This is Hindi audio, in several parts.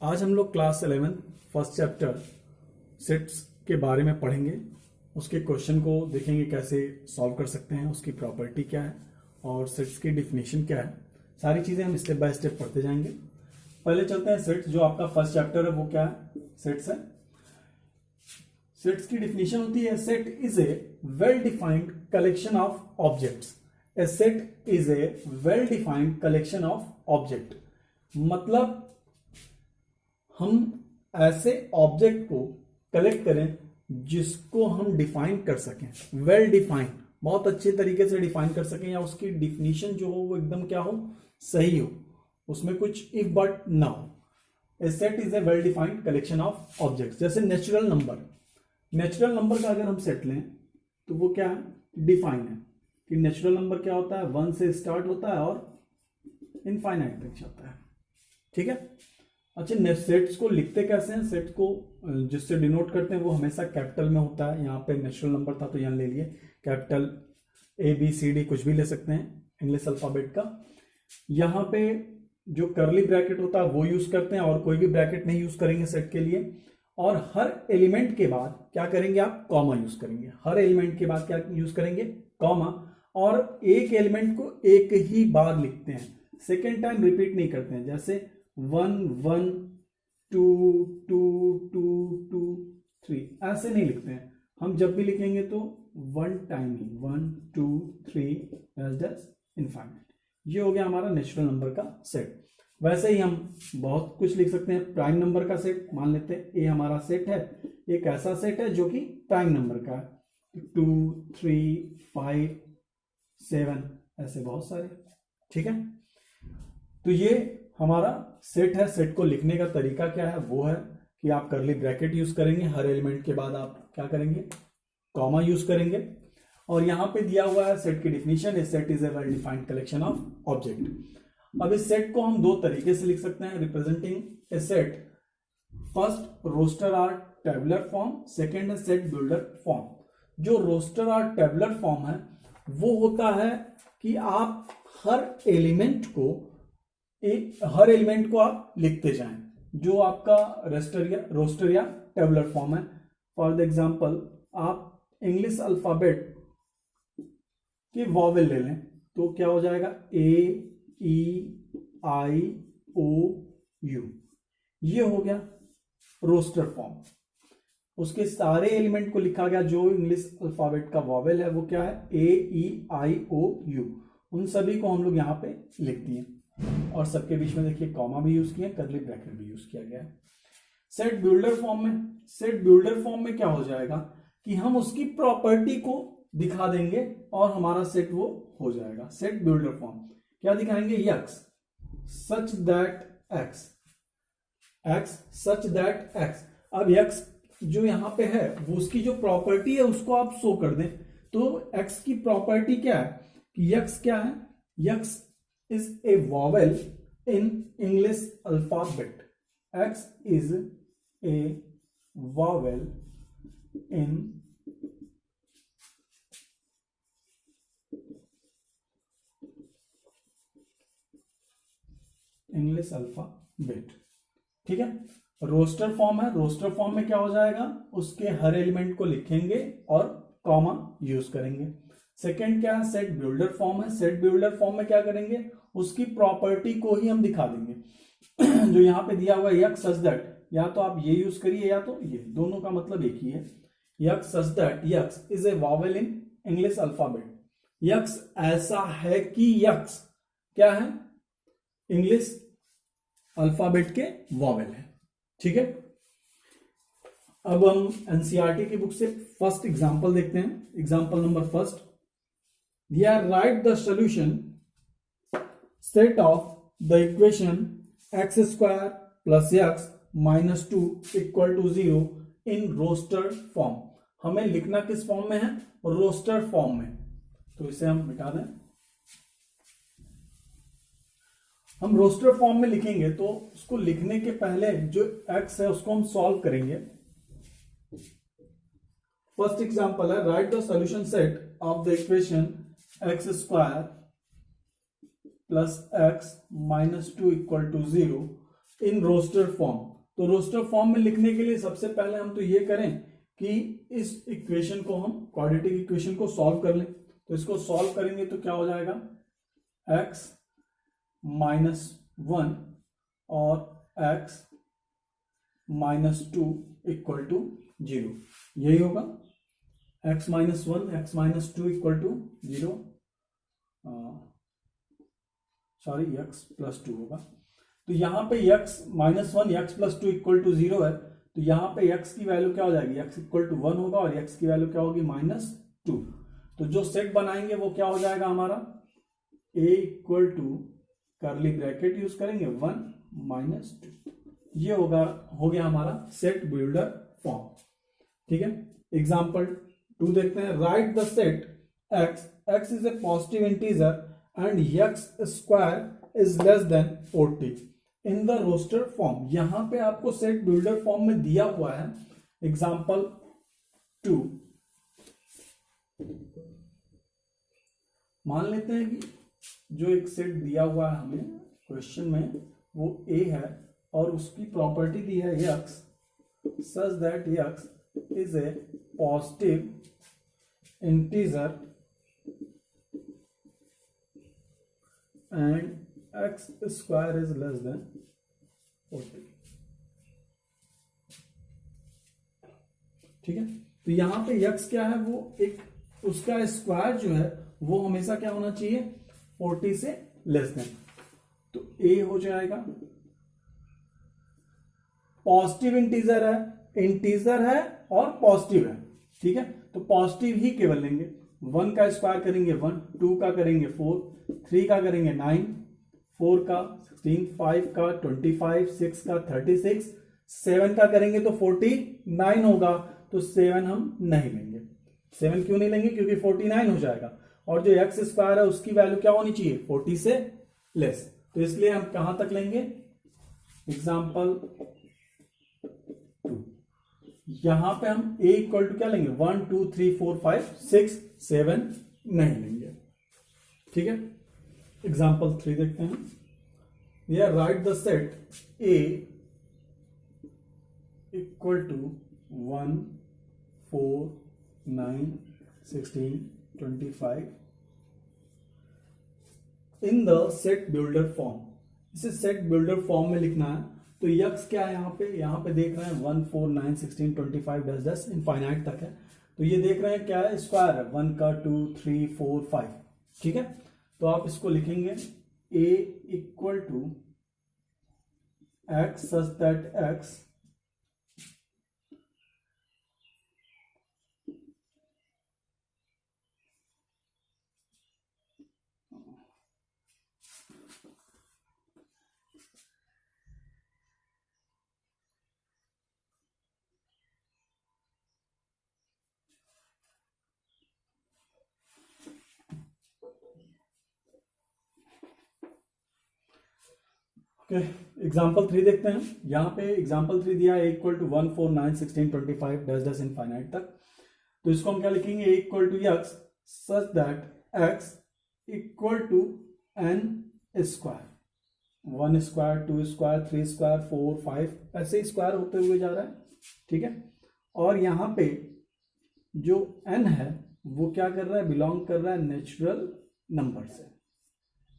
आज हम लोग क्लास 11 फर्स्ट चैप्टर सेट्स के बारे में पढ़ेंगे। उसके क्वेश्चन को देखेंगे कैसे सॉल्व कर सकते हैं, उसकी प्रॉपर्टी क्या है और सेट्स की डिफिनीशन क्या है। सारी चीज़ें हम स्टेप बाय स्टेप पढ़ते जाएंगे। पहले चलते हैं सेट्स। जो आपका फर्स्ट चैप्टर है वो क्या है? सेट्स है। सेट्स की डिफिनीशन होती है set is a well defined collection of objects. A set is a well defined collection of object. मतलब हम ऐसे ऑब्जेक्ट को कलेक्ट करें जिसको हम डिफाइन कर सकें। वेल डिफाइन, बहुत अच्छे तरीके से डिफाइन कर सकें, या उसकी डिफिनीशन जो हो वो एकदम क्या हो, सही हो, उसमें कुछ इफ बट ना हो। A set is a well defined collection of objects. जैसे नेचुरल नंबर, नेचुरल नंबर का अगर हम सेट लें तो वो क्या है? डिफाइन है कि नेचुरल नंबर क्या होता है, 1 से स्टार्ट होता है और इनफाइनाइट तक जाता है। ठीक है। अच्छा, सेट्स को लिखते कैसे हैं? सेट्स को जिससे डिनोट करते हैं वो हमेशा कैपिटल में होता है। यहाँ पे नेचुरल नंबर था तो यहाँ ले लिए कैपिटल ABCD, कुछ भी ले सकते हैं इंग्लिश अल्फाबेट का। यहाँ पे जो कर्ली ब्रैकेट होता है वो यूज करते हैं, और कोई भी ब्रैकेट नहीं यूज करेंगे सेट के लिए। और हर एलिमेंट के बाद क्या करेंगे आप? कॉमा यूज करेंगे। हर एलिमेंट के बाद क्या यूज करेंगे? कॉमा। और एक एलिमेंट को एक ही बार लिखते हैं, सेकेंड टाइम रिपीट नहीं करते हैं। जैसे 1 1 2 2 2 2 3 ऐसे नहीं लिखते हैं। हम जब भी लिखेंगे तो वन टाइम ही, 1 2 3 इनफाइनाइट। ये हो गया हमारा नेचुरल नंबर का सेट। वैसे ही हम बहुत कुछ लिख सकते हैं। प्राइम नंबर का सेट मान लेते हैं, ये हमारा सेट है। एक ऐसा सेट है जो कि प्राइम नंबर का है, 2 3 5 7 ऐसे बहुत सारे। ठीक है, तो ये हमारा सेट है। सेट को लिखने का तरीका क्या है? वो है कि आप कर्ली ब्रैकेट यूज करेंगे, हर एलिमेंट के बाद आप क्या करेंगे? कॉमा यूज करेंगे। और यहां पे दिया हुआ है सेट की definition, A set is a well defined collection of object. अब इस सेट को हम दो तरीके से लिख सकते हैं representing a set. First, roster or tabular form, second है सेट बिल्डर फॉर्म। जो रोस्टर आर टेबुलर फॉर्म है वो होता है कि आप हर एलिमेंट को आप लिखते जाएं, जो आपका रोस्टर या टेबुलर फॉर्म है। फॉर द एग्जांपल, आप इंग्लिश अल्फाबेट के वॉवेल ले लें तो क्या हो जाएगा? A E I O U, ये हो गया रोस्टर फॉर्म। उसके सारे एलिमेंट को लिखा गया, जो इंग्लिश अल्फाबेट का वॉवेल है वो क्या है? AEIOU। उन सभी को हम लोग यहाँ पे लिख दिए, और सबके बीच में देखिए कॉमा भी यूज किया, कर्ली ब्रैकेट भी यूज किया गया है। सेट बिल्डर फॉर्म में क्या हो जाएगा कि हम उसकी प्रॉपर्टी को दिखा देंगे और हमारा सेट वो हो जाएगा। सेट बिल्डर फॉर्म क्या दिखाएंगे? x such that x। अब x जो यहां पे है वो उसकी जो प्रॉपर्टी है उसको आप शो कर दें। तो x की प्रॉपर्टी क्या है कि x क्या है? x is a vowel in English alphabet. X is a vowel in English alphabet. ठीक है। रोस्टर फॉर्म है, रोस्टर फॉर्म में क्या हो जाएगा? उसके हर एलिमेंट को लिखेंगे और कॉमा यूज करेंगे। सेकेंड क्या है? सेट बिल्डर फॉर्म है। सेट बिल्डर फॉर्म में क्या करेंगे? उसकी प्रॉपर्टी को ही हम दिखा देंगे। जो यहां पे दिया हुआ है यक्स सच दैट, या तो आप ये यूज करिए या तो ये, दोनों का मतलब एक ही है। X such that x is A vowel in English alphabet. X ऐसा है कि यक्स क्या है? इंग्लिश अल्फाबेट के वॉवेल है। ठीक है। अब हम एनसीईआरटी की बुक से फर्स्ट एग्जांपल देखते हैं। Example number first, here write the solution set of the equation x square plus x minus 2 equal to 0 in roster form। हमें लिखना किस फॉर्म में है? रोस्टर फॉर्म में। तो इसे हम मिटा दें। हम रोस्टर फॉर्म में लिखेंगे तो उसको लिखने के पहले जो x है उसको हम सॉल्व करेंगे। फर्स्ट एग्जांपल है, write the solution set of the equation x square plus x minus 2 equal to 0 in roster form. तो रोस्टर फॉर्म में लिखने के लिए सबसे पहले हम तो ये करें कि इस इक्वेशन को हम क्वाड्रेटिक इक्वेशन को सॉल्व कर लें। तो इसको सॉल्व करेंगे तो क्या हो जाएगा, x -1 और x -2 इक्वल टू 0, यही होगा। x -1 x -2 equal to 0, sorry x +2 होगा। तो यहां पे x -1 x +2 इक्वल टू 0 है, तो यहां पे x की वैल्यू क्या हो जाएगी, x इक्वल टू 1 होगा और x की वैल्यू क्या होगी, -2। तो जो सेट बनाएंगे वो क्या हो जाएगा हमारा, a equal to curly bracket use करेंगे 1 -2, ये होगा, हो गया हमारा सेट बिल्डर फॉर्म। ठीक है, एग्जाम्पल 2 देखते हैं। Write the set x is a positive integer and x square is less than 40 in the roster form. यहां पे आपको सेट बिल्डर फॉर्म में दिया हुआ है। एग्जाम्पल 2, मान लेते हैं कि जो एक सेट दिया हुआ है हमें क्वेश्चन में वो a है और उसकी प्रॉपर्टी दी है x such that x is a positive integer and x square is less than 40। ठीक है, तो यहां पे x क्या है, वो एक उसका स्क्वायर जो है वो हमेशा क्या होना चाहिए, 40 से लेस देन। तो a हो जाएगा, पॉजिटिव इंटीजर है और पॉजिटिव है। ठीक है, तो पॉजिटिव ही केवल लेंगे। 1 का स्क्वायर करेंगे 1, 2 का करेंगे 4, 3 का करेंगे 9, 4 का 16, 5 का 25, 6 का 36, 7 का करेंगे तो 49 होगा। तो 7 हम नहीं लेंगे। 7 क्यों नहीं लेंगे, क्योंकि 49 हो जाएगा और जो एक्स स्क्वायर है उसकी वैल्यू क्या होनी चाहिए, 40 से लेस। तो इसलिए हम कहां तक लेंगे, एग्जाम्पल 2, यहां पे हम a इक्वल टू क्या लेंगे, 1 2 3 4 5 6 7 नहीं लेंगे। ठीक है, एग्जाम्पल 3 देखते हैं। या write the set a equal to 1 4 9 16 25 in the set builder form. इसे सेट बिल्डर फॉर्म में लिखना है। तो यक्स क्या है, यहाँ पे देख रहे हैं 1 4 9 16 25 10 इनफाइनाइट तक है। तो ये देख रहे हैं क्या है, स्क्वायर है 1 का 2 3 4 5। ठीक है, तो आप इसको लिखेंगे a equal to x such that x example 3 देखते हैं। यहां पे एग्जाम्पल 3 दिया है इक्वल टू 1 4 9 16 25 10 इनफाइनाइट तक। तो इसको हम क्या लिखेंगे, equal to x such that x equal to n square, 1 square 2 square 3 square 4 5 ऐसे स्क्वायर होते हुए जा रहा है। ठीक है, और यहां पे जो n है वो क्या कर रहा है, बिलोंग कर रहा है नेचुरल नंबर से।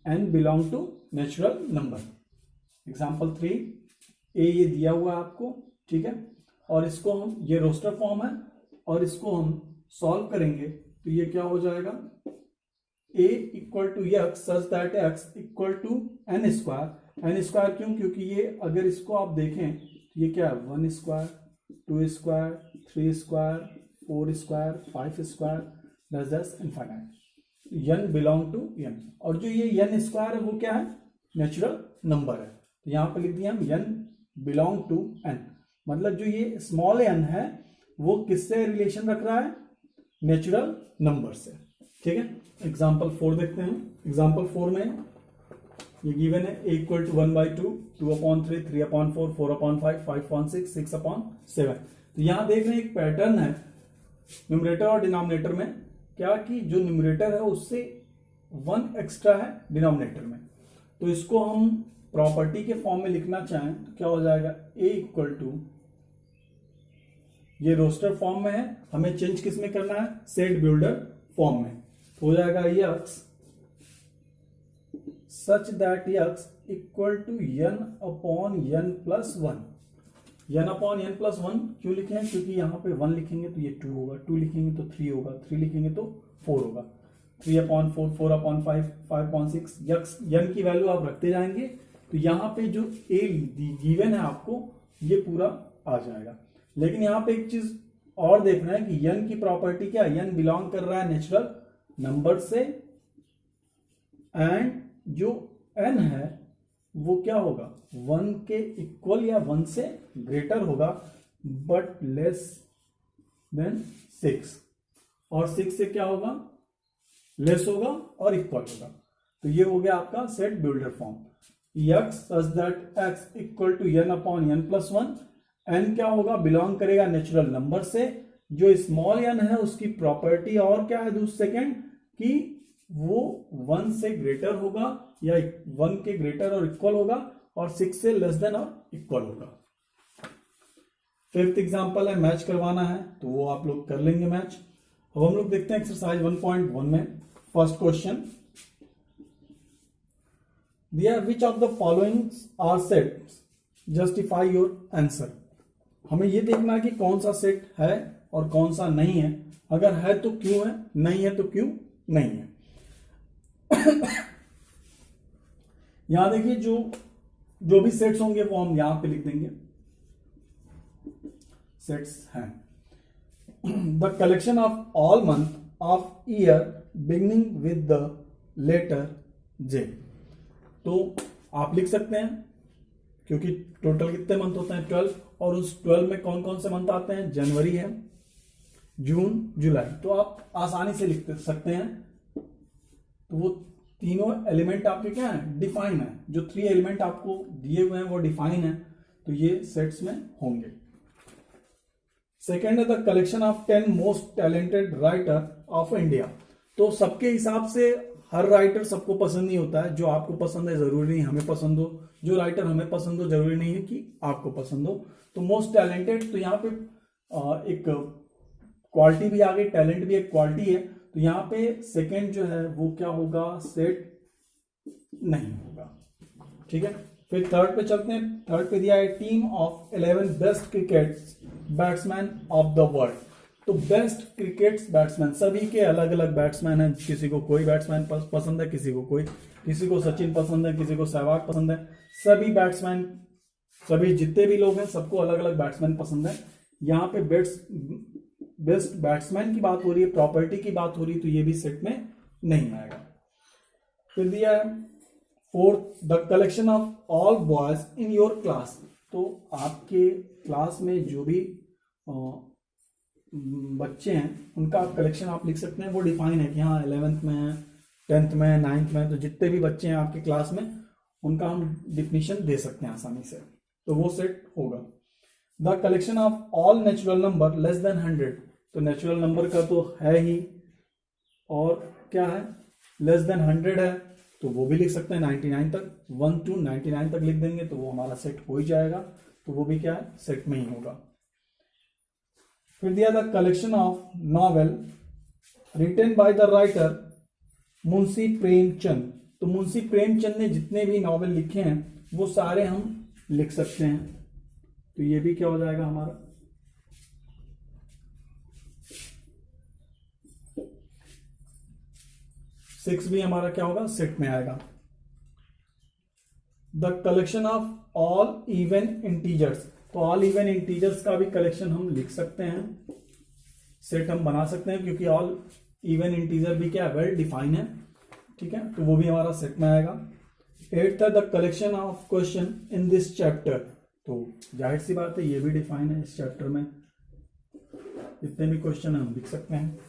n belong to natural number. Example 3 A ये दिया हुआ है आपको। ठीक है, और इसको हम, ये रोस्टर फॉर्म है और इसको हम सॉल्व करेंगे तो ये क्या हो जाएगा, a equal to x such that x equal to n square. n square क्यों, क्योंकि ये अगर इसको आप देखें ये क्या है, 1 square 2 square 3 square 4 square 5 square 10 infinite. n belong to n, और जो ये n स्क्वायर है वो क्या है, नेचुरल नंबर है। तो यहां पर लिख दिया हम n बिलोंग टू n, मतलब जो ये स्मॉल n है वो किससे रिलेशन रख रहा है, नेचुरल नंबर से। ठीक है, एग्जाम्पल 4 देखते हैं। एग्जाम्पल 4 में ये गिवन है a इक्वल टू 1/2 2/3 3/4 4/5 5/6 6/7। तो यहां देख रहे हैं एक पैटर्न है न्यूमरेटर और डिनोमिनेटर में, क्या कि जो न्यूमरेटर है उससे 1 एक्स्ट्रा है डिनोमिनेटर में। तो इसको हम प्रॉपर्टी के फॉर्म में लिखना चाहें तो क्या हो जाएगा, ए इक्वल टू, ये रोस्टर फॉर्म में है, हमें चेंज किस में करना है, सेट बिल्डर फॉर्म में, तो हो जाएगा X such that X equal to n upon n plus 1। n upon n plus 1 क्यों लिखे हैं, क्योंकि यहाँ पे 1 लिखेंगे तो ये 2 होगा, 2 लिखेंगे तो 3 होगा, 3 लिखेंगे तो 4 होगा, 3 upon 4, 4 upon 5, 5 upon 6, x n की वैल्यू आप रखते जाएंगे तो यहाँ पे जो a गिवन है आपको ये पूरा आ जाएगा। लेकिन यहाँ पे एक चीज और देखना है कि n की प्रॉपर्टी क्या है, n बिलोंग कर रहा है नेचुरल नंबर से, एंड जो n है वो क्या होगा, 1 के इक्वल या 1 से ग्रेटर होगा बट लेस देन 6, और 6 से क्या होगा, लेस होगा और इक्वल होगा। तो ये हो गया आपका set builder form, X such that X equal to n upon n plus 1। n क्या होगा, बिलोंग करेगा नेचुरल नंबर से, जो स्मॉल n है उसकी प्रॉपर्टी और क्या है दूसरे सेकेंड कि वो 1 से ग्रेटर होगा या 1 के ग्रेटर और इक्वल होगा, और 6 से लेस देन और इक्वल होगा। फिफ्थ एग्जांपल है, मैच करवाना है तो वो आप लोग कर लेंगे मैच। अब हम लोग देखते हैं एक्सरसाइज 1.1 में फर्स्ट क्वेश्चन दिया, which of the following are sets, justify your answer. हमें ये देखना है कि कौन सा सेट है और कौन सा नहीं है, अगर है तो क्यों है, नहीं है तो क्यों नहीं है। यहां देखिए जो भी सेट्स होंगे वो हम यहां पे लिख देंगे, सेट्स हैं। The collection of all month of year beginning with the letter J. तो आप लिख सकते हैं क्योंकि टोटल कितने मंथ होते हैं, 12, और उस 12 में कौन कौन से मंथ आते हैं, जनवरी है, जून, जुलाई, तो आप आसानी से लिख सकते हैं। तो वो तीनों एलिमेंट आपके क्या है, डिफाइन है, जो 3 एलिमेंट आपको दिए हुए हैं वो डिफाइन है, तो ये सेट्स में होंगे। सेकेंड है the collection of 10 most talented writer of India. तो सबके हिसाब से हर राइटर सबको पसंद नहीं होता है, जो आपको पसंद है जरूरी नहीं हमें पसंद हो, जो राइटर हमें पसंद हो जरूरी नहीं है कि आपको पसंद हो। तो मोस्ट टैलेंटेड, तो यहाँ पे एक क्वालिटी भी आ गई, टैलेंट भी एक क्वालिटी है, तो यहाँ पे सेकेंड जो है वो क्या होगा, सेट नहीं होगा। ठीक है, फिर थर्ड पे चलते हैं। थर्ड पे दिया है team of 11 best cricket batsman of the world. तो बेस्ट क्रिकेट बैट्समैन, सभी के अलग अलग बैट्समैन हैं, किसी को कोई बैट्समैन पसंद है, किसी को कोई, किसी को सचिन पसंद है, किसी को सहवाग पसंद है, सभी बैट्समैन, सभी जितने भी लोग हैं सबको अलग अलग बैट्समैन पसंद है। यहाँ पे बेस्ट बैट्समैन की बात हो रही है, प्रॉपर्टी की बात हो रही है, तो ये भी सेट में नहीं आएगा। फिर दिया है fourth the collection of all boys in your class. तो आपके क्लास में जो भी बच्चे हैं उनका कलेक्शन आप लिख सकते हैं, वो डिफाइन है कि हाँ 11th में है, 10th में है, 9th में है, तो जितने भी बच्चे हैं आपके क्लास में उनका हम डिफिनीशन दे सकते हैं आसानी से, तो वो सेट होगा। The collection of all natural number less then 100। तो नेचुरल नंबर का तो है ही, और क्या है, लेस देन 100 है, तो वो भी लिख सकते हैं 99 तक, 1 to 99 तक लिख देंगे तो वो हमारा सेट हो ही जाएगा, तो वो भी क्या है, सेट में ही होगा। फिर दिया the collection of novel written by the writer Munshi Premchand. तो मुंशी प्रेमचंद ने जितने भी नॉवेल लिखे हैं वो सारे हम लिख सकते हैं, तो ये भी क्या हो जाएगा हमारा, सिक्स भी हमारा क्या होगा, सेट में आएगा। The collection of all even integers. तो ऑल इवन इंटीजर्स का भी कलेक्शन हम लिख सकते हैं, सेट हम बना सकते हैं, क्योंकि ऑल इवन इंटीजर भी क्या वेल डिफाइन है। ठीक है, तो वो भी हमारा सेट में आएगा। एट्थ है the collection of question in this chapter. तो जाहिर सी बात है ये भी डिफाइन है, इस चैप्टर में जितने भी क्वेश्चन हम लिख सकते हैं।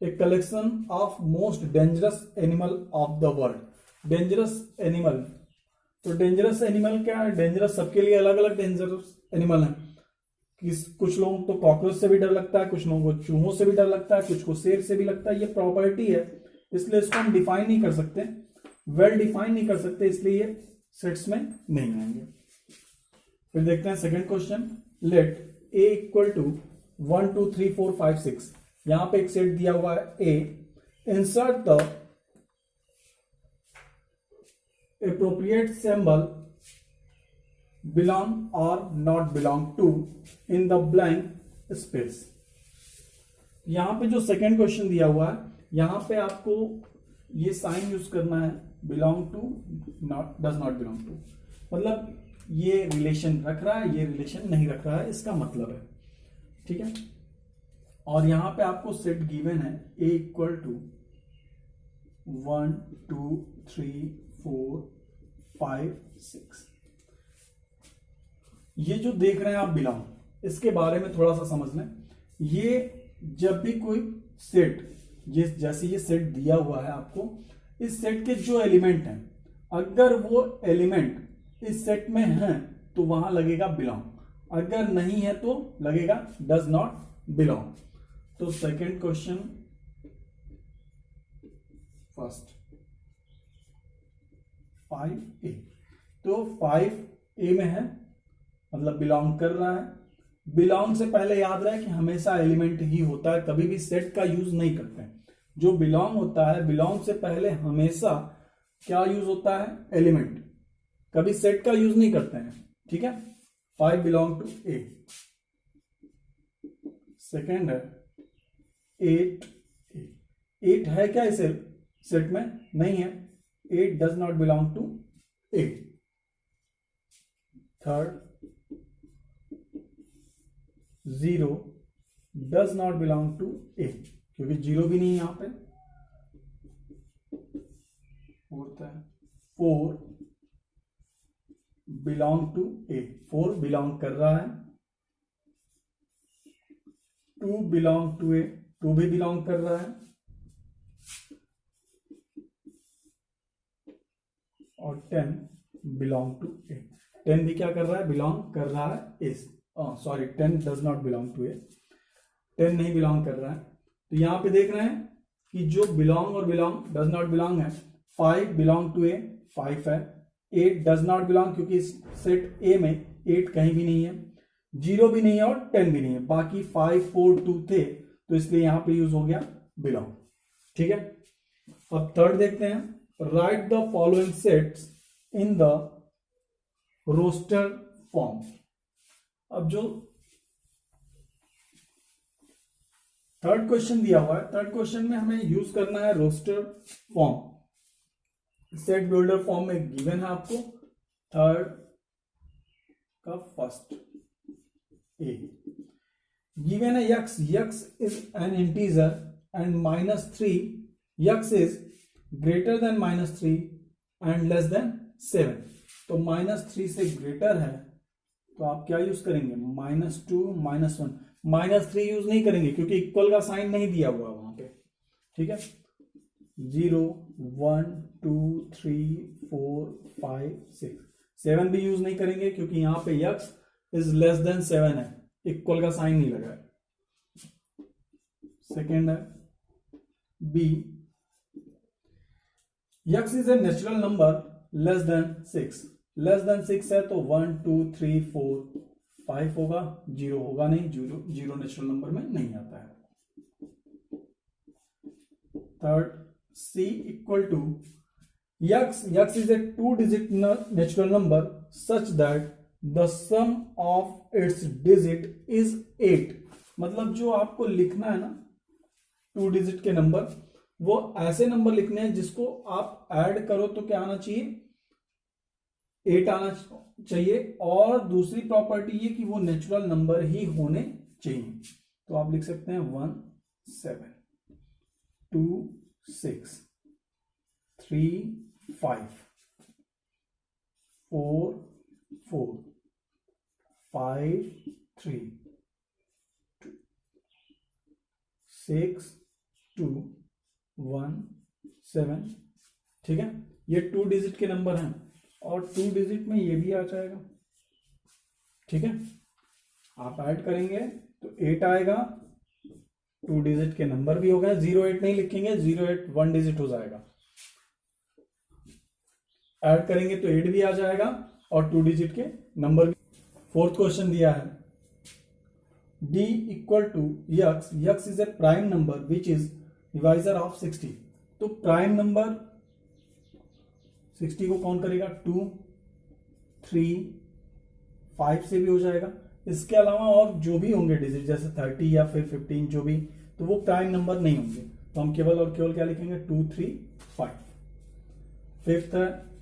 A collection of most dangerous animal of the world. Dangerous animal, तो डेंजरस एनिमल क्या है, डेंजरस सबके लिए अलग अलग डेंजरस एनिमल है। कुछ लोगों को कॉकरोच से भी डर लगता है, कुछ लोगों को चूहों से भी डर लगता है, कुछ को शेर से भी लगता है। ये प्रॉपर्टी है, इसलिए इसको हम डिफाइन नहीं कर सकते, वेल डिफाइन नहीं कर सकते, इसलिए ये सेट्स में नहीं आएंगे। फिर देखते हैं second question. Let A equal to 1 2 3 4 5 6। यहां पे एक सेट दिया हुआ है A. Insert the appropriate symbol belong or not belong to in the blank space। यहां पे जो सेकंड क्वेश्चन दिया हुआ है, यहां पे आपको ये साइन यूज करना है, belong to, not, does not belong to. मतलब ये रिलेशन रख रहा है, ये रिलेशन नहीं रख रहा है, इसका मतलब है। ठीक है। और यहां पे आपको सेट गिवन है ए इक्वल टू 1 2 3 4 5 6। ये जो देख रहे हैं आप बिलोंग, इसके बारे में थोड़ा सा समझ लें। ये जब भी कोई सेट, जैसे ये सेट दिया हुआ है आपको, इस सेट के जो एलिमेंट हैं, अगर वो एलिमेंट इस सेट में हैं तो वहां लगेगा बिलोंग, अगर नहीं है तो लगेगा डज नॉट बिलोंग। तो सेकंड क्वेश्चन फर्स्ट 5A, तो 5A में है, मतलब बिलोंग कर रहा है। बिलोंग से पहले याद रहे कि हमेशा एलिमेंट ही होता है, कभी भी सेट का यूज नहीं करते हैं। जो बिलोंग होता है, बिलोंग से पहले हमेशा क्या यूज होता है, एलिमेंट, कभी सेट का यूज नहीं करते हैं। ठीक है। 5 बिलोंग टू ए। सेकेंड है 8। 8 है क्या इसे सेट में, नहीं है। 8 does not belong to A. Third 0 does not belong to A, क्योंकि 0 भी नहीं है यहां पे। फोर्थ है 4 बिलोंग टू ए, 4 बिलोंग कर रहा है। 2 बिलोंग टू ए, 2 भी बिलोंग कर रहा है। और 10 बिलोंग टू ए, 10 भी क्या कर रहा है, बिलोंग कर रहा है इस, sorry 10 does not belong to A, 10 नहीं बिलोंग कर रहा है। तो यहां पे देख रहे हैं कि जो बिलोंग और बिलोंग डज नॉट बिलोंग है, 5 बिलोंग टू ए, 5 है। 8 डज नॉट बिलोंग, क्योंकि इस सेट ए में 8 कहीं भी नहीं है, 0 भी नहीं है और 10 भी नहीं है, बाकी 5 4 2 थे, तो इसलिए यहां पे यूज हो गया बिलोंग। ठीक है। अब थर्ड देखते हैं। Write the following sets in the roster form. अब जो थर्ड क्वेश्चन दिया हुआ है, थर्ड क्वेश्चन में हमें यूज करना है roster form. Set builder form में गिवन है आपको थर्ड का फर्स्ट ए गिवन है X, X is an integer and -3, X is greater than -3 and less than 7। तो -3 से ग्रेटर है तो आप क्या यूज करेंगे, -2 -1, -3 यूज नहीं करेंगे क्योंकि इक्वल का साइन नहीं दिया हुआ वहां पे। ठीक है। 0 1 2 3 4 5 6, 7 भी यूज नहीं करेंगे क्योंकि यहां पे यक्स इज लेस देन 7 है, इक्वल का साइन नहीं लगा है। सेकेंड है B, X is a natural number less than 6, less than 6 है तो 1 2 3 4 5 होगा, 0 होगा नहीं, 0 नेचुरल नंबर में नहीं आता है। Third C equal to X, X is a 2 digit natural number such that the sum of its digit is 8। मतलब जो आपको लिखना है ना 2 डिजिट के नंबर, वो ऐसे नंबर लिखने हैं जिसको आप ऐड करो तो क्या आना चाहिए, 8 आना चाहिए। और दूसरी प्रॉपर्टी ये कि वो नेचुरल नंबर ही होने चाहिए। तो आप लिख सकते हैं 1 7 2 6 3 5 4 4 5 3 6 2 1 7। ठीक है। ये 2 डिजिट के नंबर हैं और 2 डिजिट में ये भी आ जाएगा। ठीक है। आप ऐड करेंगे तो 8 आएगा, 2 डिजिट के नंबर भी हो गए। 0 8 नहीं लिखेंगे, 0 8 1 डिजिट हो जाएगा। ऐड करेंगे तो 8 भी आ जाएगा और 2 डिजिट के नंबर भी। फोर्थ क्वेश्चन दिया है d equal to X, X is a prime number which is divisor of 60। तो प्राइम नंबर 60 को कौन करेगा, 2, 3, 5 से भी हो जाएगा। इसके अलावा और जो भी होंगे डिजिट जैसे 30 या फिर 15 जो भी, तो वो प्राइम नंबर नहीं होंगे, तो हम केवल और केवल क्या लिखेंगे, 2, 3, 5। फिफ्थ है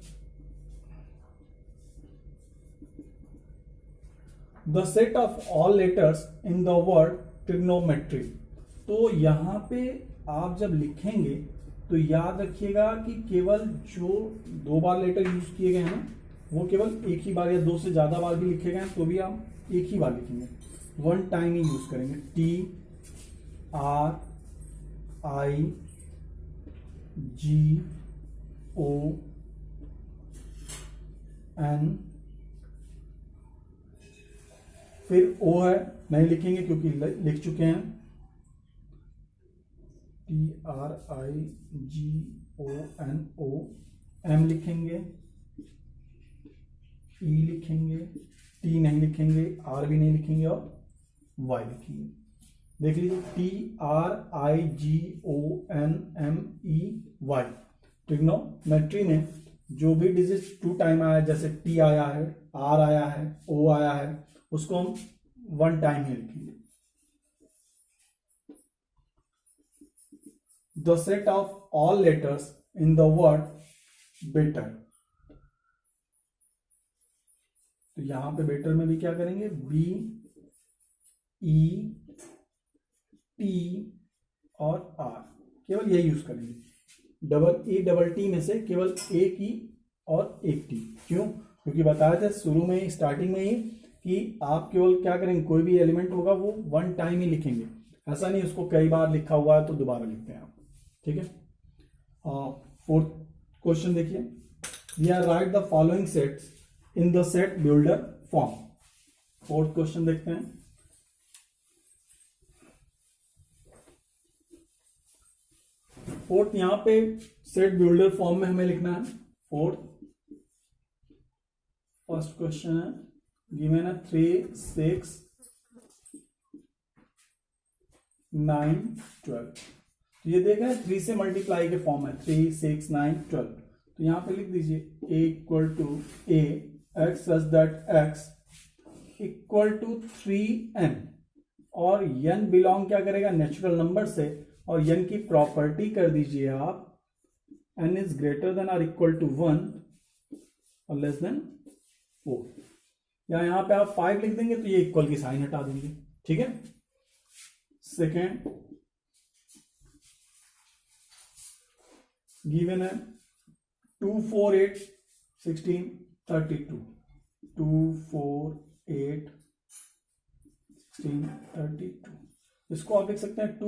the set of all letters in the word trigonometry. तो यहां पे आप जब लिखेंगे तो याद रखिएगा कि केवल जो 2 बार लेटर यूज किए गए हैं वो केवल एक ही बार या 2 से ज्यादा बार भी लिखे गए हैं तो भी हम एक ही बार लिखेंगे, 1 टाइम ही यूज करेंगे। TRIGON, फिर O है नहीं लिखेंगे क्योंकि लिख चुके हैं, TRIGONO, M लिखेंगे, E लिखेंगे, T नहीं लिखेंगे, R भी नहीं लिखेंगे और Y लिखेंगे। देख लीजिए TRIGONMEY। ट्रिग्नोमेट्री में जो भी डिजिट 2 टाइम आया है, जैसे T आया है, R आया है, O आया है, उसको हम 1 टाइम ही लिखेंगे। The set of all letters in the word better. तो यहां पे बेटर में भी क्या करेंगे, BET और R, केवल यही यूज करेंगे। EET में से केवल एक ई और एक टी। क्यों? क्योंकि बताया था शुरू में ही, स्टार्टिंग में ही, कि आप केवल क्या करेंगे, कोई भी एलिमेंट होगा वो 1 टाइम ही लिखेंगे, ऐसा नहीं उसको कई बार लिखा हुआ है तो दोबारा लिखते हैं आप। ठीक है। फोर्थ क्वेश्चन देखिए, we are write the following sets in the set builder form. Fourth question देखते हैं। फोर्थ यहां पे सेट बिल्डर फॉर्म में हमें लिखना है। फर्स्ट क्वेश्चन है गिवन है 3, 6, 9, 12। तो ये देख रहे हैं 3 से मल्टीप्लाई के फॉर्म है, 3, 6, 9, 12। तो यहां पे लिख दीजिए a equal to a x such that x equal to 3n, और n बिलोंग क्या करेगा, नेचुरल नंबर से, और n की प्रॉपर्टी कर दीजिए आप n इज ग्रेटर देन और इक्वल टू 1 और लेस देन 4। या यहां पे आप 5 लिख देंगे तो ये इक्वल की साइन हटा देंगे। ठीक है। सेकेंड गिवन है 2, 4, 8, 16, 32। 2, 4, 8, 16, 32। इसको आप लिख सकते हैं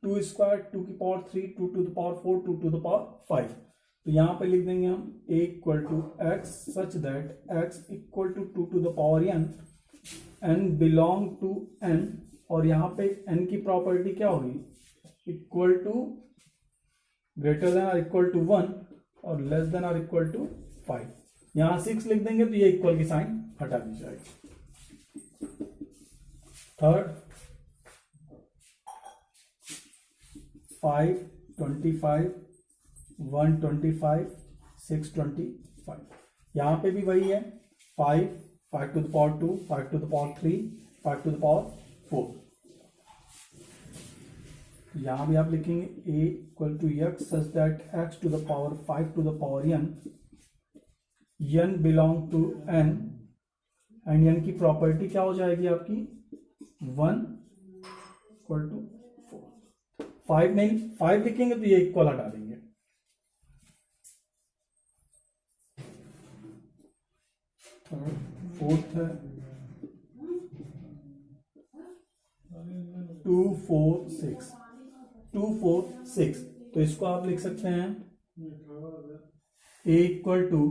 2 स्क्वायर, 2 की power 3, 2 to the power 4, 2 to the power 5। तो यहां पे लिख देंगे हम a equal to x such that x equal to 2 to the power n belong to n, और यहां पे n की प्रॉपर्टी क्या होगी, इक्वल टू ग्रेटर देन और इक्वल टू 1 और लेस देन और इक्वल टू 5। यहां 6 लिख देंगे तो ये इक्वल की साइन हटा दी जाएगी। थर्ड 5, 25, 125, 625। यहां पे भी वही है, 5 to the power 2, 5 to the power 3, 5 to the power 4। यहां भी आप लिखेंगे a equal to x such that x to the power 5 to the power n belong to n, and n की प्रॉपर्टी क्या हो जाएगी आपकी, 1 इक्वल टू 4। 5 नहीं, 5 लिखेंगे तो ये इक्वल हटा देंगे। फोर्थ है 2, 4, 6। 2, 4, 6, तो इसको आप लिख सकते हैं a equal to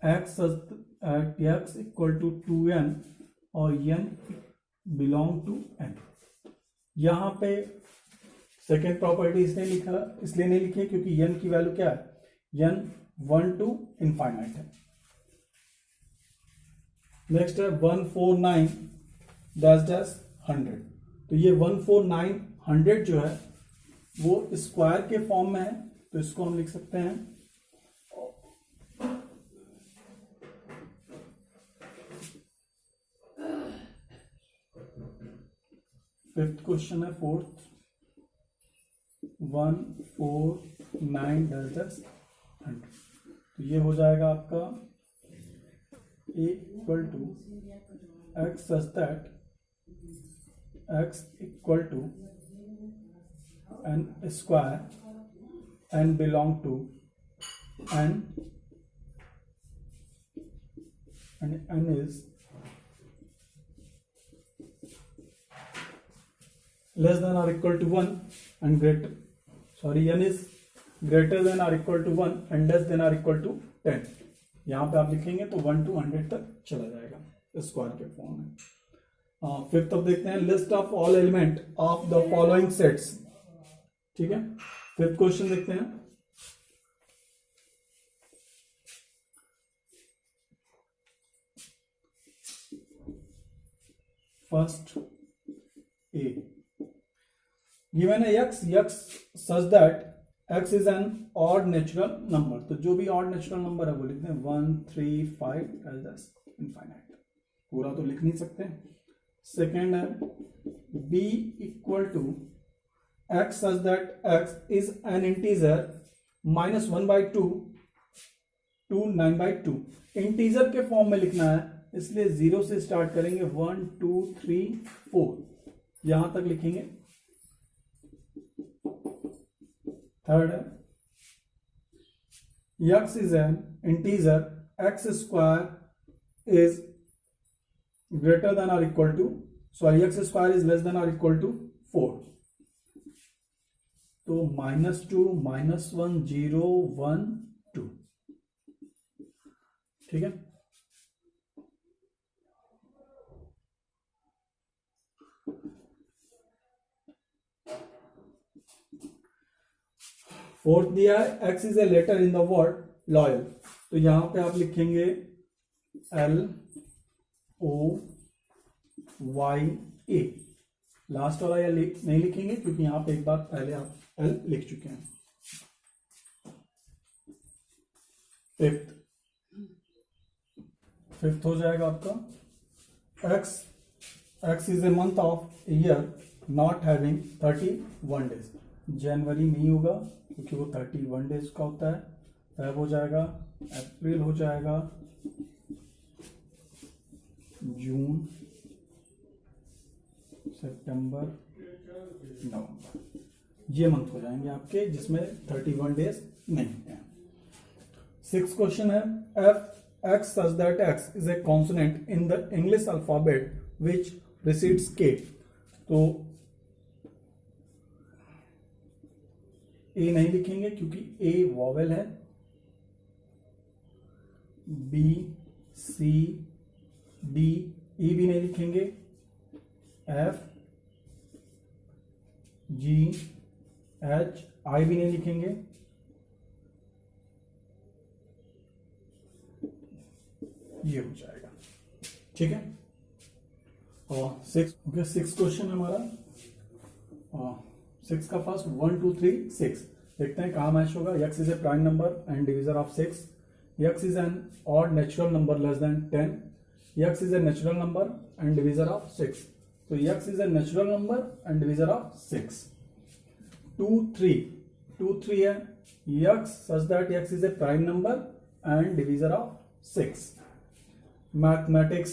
x equal to 2n और n बिलोंग टू n। यहां पे सेकेंड प्रॉपर्टी इसलिए नहीं लिखी क्योंकि n की वैल्यू क्या है, n 1 to इनफाइनाइट है। नेक्स्ट है 149 डैश डैश 100। तो ये 149 100 जो है वो स्क्वायर के फॉर्म में है, तो इसको हम लिख सकते हैं फिफ्थ क्वेश्चन है फोर्थ 149 डैश डैश 100। तो ये हो जाएगा आपका equal to X such that x equal to n square n belong to n and n is less than or equal to 1 and greater, sorry, n is greater than or equal to 1 and less than or equal to 10। यहां पे आप लिखेंगे तो 1 to 100 तक चला जाएगा स्क्वायर के फॉर्म में। फिफ्थ अब देखते हैं list of all element of the following sets. ठीक है, फिफ्थ क्वेश्चन देखते हैं। फर्स्ट ए गिवन है x such that x is N odd natural number. तो जो भी ऑड नेचुरल नंबर है वो लिखते हैं 1 3 5 एज इनफाइनाइट। पूरा तो लिख नहीं सकते। सेकेंड है b equal to x such that x is an integer -1/2 to 9/2। Integer के फॉर्म में लिखना है, इसलिए 0 से स्टार्ट करेंगे 1 2 3 4 यहां तक लिखेंगे। थर्ड है x is an integer x square is greater than और equal to, sorry, x square is less than और इक्वल टू 4। तो -2 -1 0 1 2। ठीक है, फोर्थ दिया है x is a letter in the word loyal. तो यहां पे आप लिखेंगे LOYA। लास्ट वाला या नहीं लिखेंगे क्योंकि यहां पे एक बार पहले आप L लिख चुके हैं। फिफ्थ हो जाएगा आपका x is a month of year not having 31 days. जनवरी नहीं होगा क्योंकि वो 31 डेज का होता है। फेब हो जाएगा, अप्रैल हो जाएगा, जून, सितंबर, नवंबर, ये मंथ हो जाएंगे आपके जिसमें 31 डेज नहीं है। सिक्स क्वेश्चन है x such that x is a consonant in the English alphabet which precedes k। तो ए नहीं लिखेंगे क्योंकि ए वॉवेल है। बी सी डी ई भी नहीं लिखेंगे। एफ जी एच आई भी नहीं लिखेंगे। ये हो जाएगा। ठीक है, और सिक्स क्वेश्चन हमारा, सिक्स का फर्स्ट 1 2 3 6 देखते हैं कहां मैच होगा। x is a prime number and divisor of 6। x is N odd natural number less then 10। x is a natural number and divisor of 6। तो x is a natural number and divisor of 6। 2 3 है x such that x is a prime number and divisor of 6। Mathematics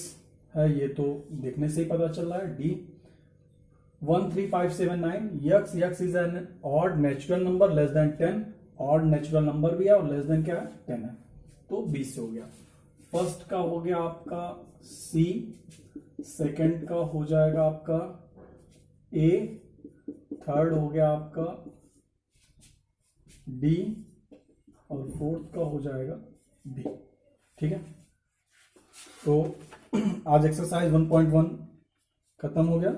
है, ये तो देखने से ही पता चल रहा है। D 1 3 5 7 9 x is N odd natural number less then 10। Odd natural number भी है और लेस देन क्या है 10 है, तो 20 से हो गया। फर्स्ट का हो गया आपका C, सेकंड का हो जाएगा आपका A, थर्ड हो गया आपका D और फोर्थ का हो जाएगा B। ठीक है, तो आज एक्सरसाइज 1.1 खत्म हो गया।